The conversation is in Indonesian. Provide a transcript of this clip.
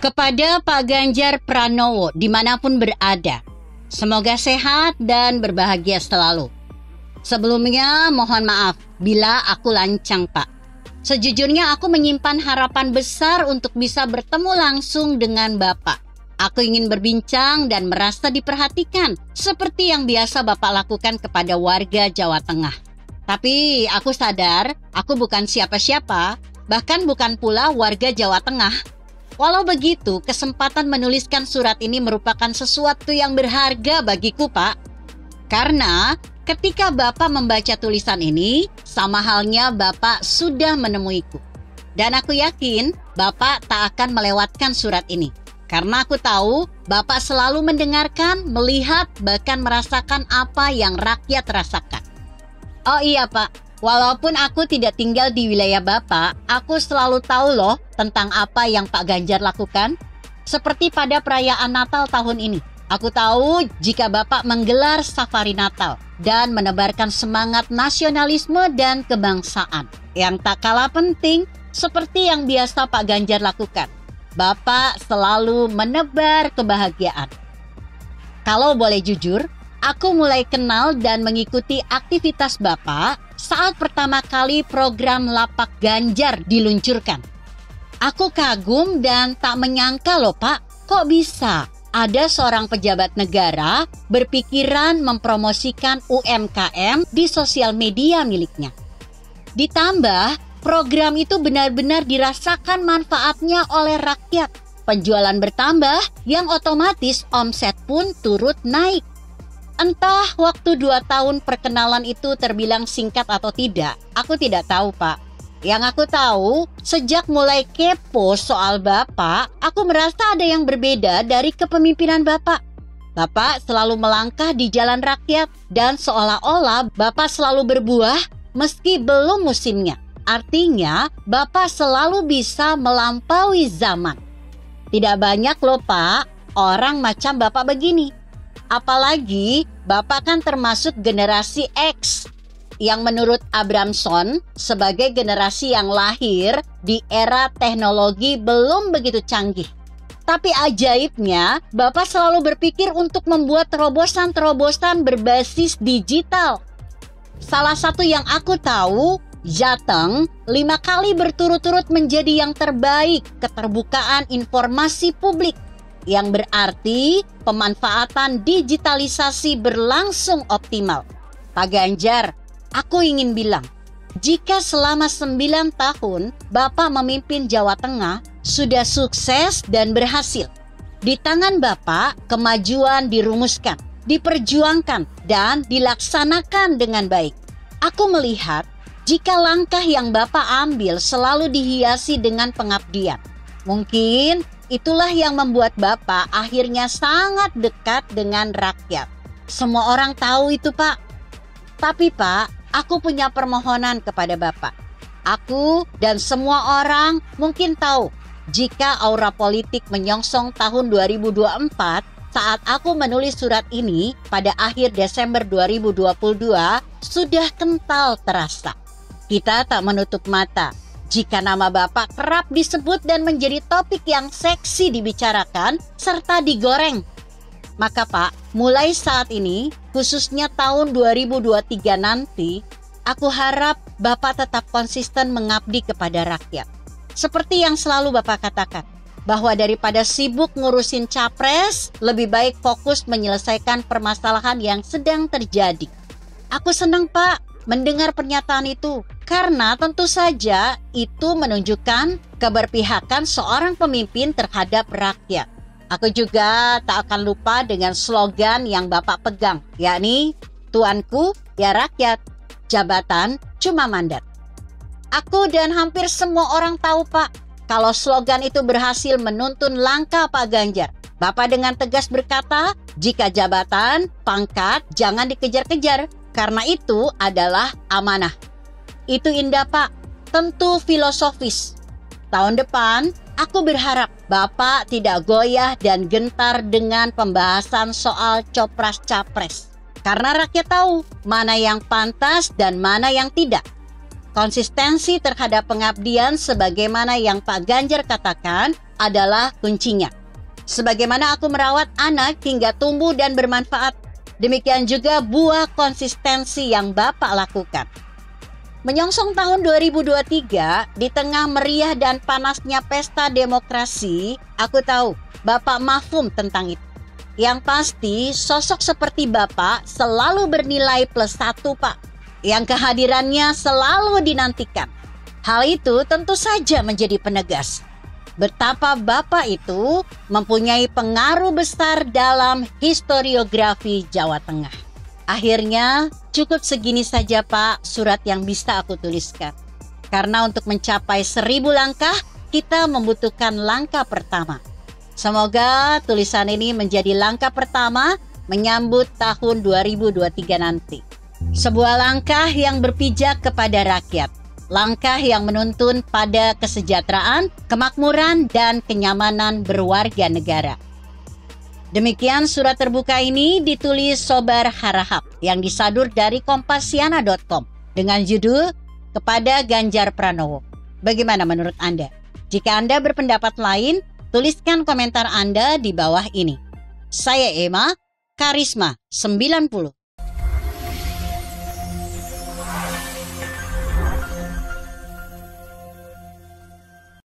Kepada Pak Ganjar Pranowo dimanapun berada, semoga sehat dan berbahagia selalu. Sebelumnya mohon maaf bila aku lancang, Pak. Sejujurnya aku menyimpan harapan besar untuk bisa bertemu langsung dengan Bapak. Aku ingin berbincang dan merasa diperhatikan seperti yang biasa Bapak lakukan kepada warga Jawa Tengah. Tapi aku sadar aku bukan siapa-siapa, bahkan bukan pula warga Jawa Tengah. Walau begitu, kesempatan menuliskan surat ini merupakan sesuatu yang berharga bagiku, Pak. Karena ketika Bapak membaca tulisan ini, sama halnya Bapak sudah menemuiku. Dan aku yakin Bapak tak akan melewatkan surat ini. Karena aku tahu Bapak selalu mendengarkan, melihat, bahkan merasakan apa yang rakyat rasakan. Oh iya, Pak. Walaupun aku tidak tinggal di wilayah Bapak, aku selalu tahu loh tentang apa yang Pak Ganjar lakukan. Seperti pada perayaan Natal tahun ini. Aku tahu jika Bapak menggelar safari Natal dan menebarkan semangat nasionalisme dan kebangsaan. Yang tak kalah penting, seperti yang biasa Pak Ganjar lakukan. Bapak selalu menebar kebahagiaan. Kalau boleh jujur, aku mulai kenal dan mengikuti aktivitas Bapak saat pertama kali program Lapak Ganjar diluncurkan. Aku kagum dan tak menyangka loh, Pak, kok bisa ada seorang pejabat negara berpikiran mempromosikan UMKM di sosial media miliknya. Ditambah, program itu benar-benar dirasakan manfaatnya oleh rakyat. Penjualan bertambah yang otomatis omset pun turut naik. Entah waktu 2 tahun perkenalan itu terbilang singkat atau tidak, aku tidak tahu, Pak. Yang aku tahu, sejak mulai kepo soal Bapak, aku merasa ada yang berbeda dari kepemimpinan Bapak. Bapak selalu melangkah di jalan rakyat dan seolah-olah Bapak selalu berbuah meski belum musimnya. Artinya, Bapak selalu bisa melampaui zaman. Tidak banyak loh, Pak, orang macam Bapak begini. Apalagi Bapak kan termasuk generasi X yang menurut Abramson sebagai generasi yang lahir di era teknologi belum begitu canggih. Tapi ajaibnya Bapak selalu berpikir untuk membuat terobosan-terobosan berbasis digital. Salah satu yang aku tahu, Jateng 5 kali berturut-turut menjadi yang terbaik keterbukaan informasi publik. Yang berarti pemanfaatan digitalisasi berlangsung optimal. Pak Ganjar, aku ingin bilang, jika selama 9 tahun Bapak memimpin Jawa Tengah sudah sukses dan berhasil. Di tangan Bapak, kemajuan dirumuskan, diperjuangkan, dan dilaksanakan dengan baik. Aku melihat jika langkah yang Bapak ambil selalu dihiasi dengan pengabdian. Mungkin itulah yang membuat Bapak akhirnya sangat dekat dengan rakyat. Semua orang tahu itu, Pak. Tapi, Pak, aku punya permohonan kepada Bapak. Aku dan semua orang mungkin tahu jika aura politik menyongsong tahun 2024 saat aku menulis surat ini pada akhir Desember 2022 sudah kental terasa. Kita tak menutup mata jika nama Bapak kerap disebut dan menjadi topik yang seksi dibicarakan serta digoreng. Maka Pak, mulai saat ini, khususnya tahun 2023 nanti, aku harap Bapak tetap konsisten mengabdi kepada rakyat. Seperti yang selalu Bapak katakan, bahwa daripada sibuk ngurusin capres, lebih baik fokus menyelesaikan permasalahan yang sedang terjadi. Aku senang, Pak, mendengar pernyataan itu. Karena tentu saja itu menunjukkan keberpihakan seorang pemimpin terhadap rakyat. Aku juga tak akan lupa dengan slogan yang Bapak pegang, yakni Tuanku ya rakyat, jabatan cuma mandat. Aku dan hampir semua orang tahu, Pak, kalau slogan itu berhasil menuntun langkah Pak Ganjar. Bapak dengan tegas berkata, jika jabatan, pangkat jangan dikejar-kejar, karena itu adalah amanah. Itu indah, Pak, tentu filosofis. Tahun depan, aku berharap Bapak tidak goyah dan gentar dengan pembahasan soal copras-capres. Karena rakyat tahu mana yang pantas dan mana yang tidak. Konsistensi terhadap pengabdian sebagaimana yang Pak Ganjar katakan adalah kuncinya. Sebagaimana aku merawat anak hingga tumbuh dan bermanfaat, demikian juga buah konsistensi yang Bapak lakukan. Menyongsong tahun 2023, di tengah meriah dan panasnya pesta demokrasi, aku tahu Bapak mafhum tentang itu. Yang pasti, sosok seperti Bapak selalu bernilai +1, Pak. Yang kehadirannya selalu dinantikan. Hal itu tentu saja menjadi penegas betapa Bapak itu mempunyai pengaruh besar dalam historiografi Jawa Tengah. Akhirnya, cukup segini saja Pak surat yang bisa aku tuliskan. Karena untuk mencapai 1000 langkah, kita membutuhkan langkah pertama. Semoga tulisan ini menjadi langkah pertama menyambut tahun 2023 nanti. Sebuah langkah yang berpijak kepada rakyat. Langkah yang menuntun pada kesejahteraan, kemakmuran, dan kenyamanan berwarga negara. Demikian surat terbuka ini ditulis Sobar Harahap yang disadur dari kompasiana.com dengan judul Kepada Ganjar Pranowo. Bagaimana menurut Anda? Jika Anda berpendapat lain, tuliskan komentar Anda di bawah ini. Saya Emma, Karisma 90.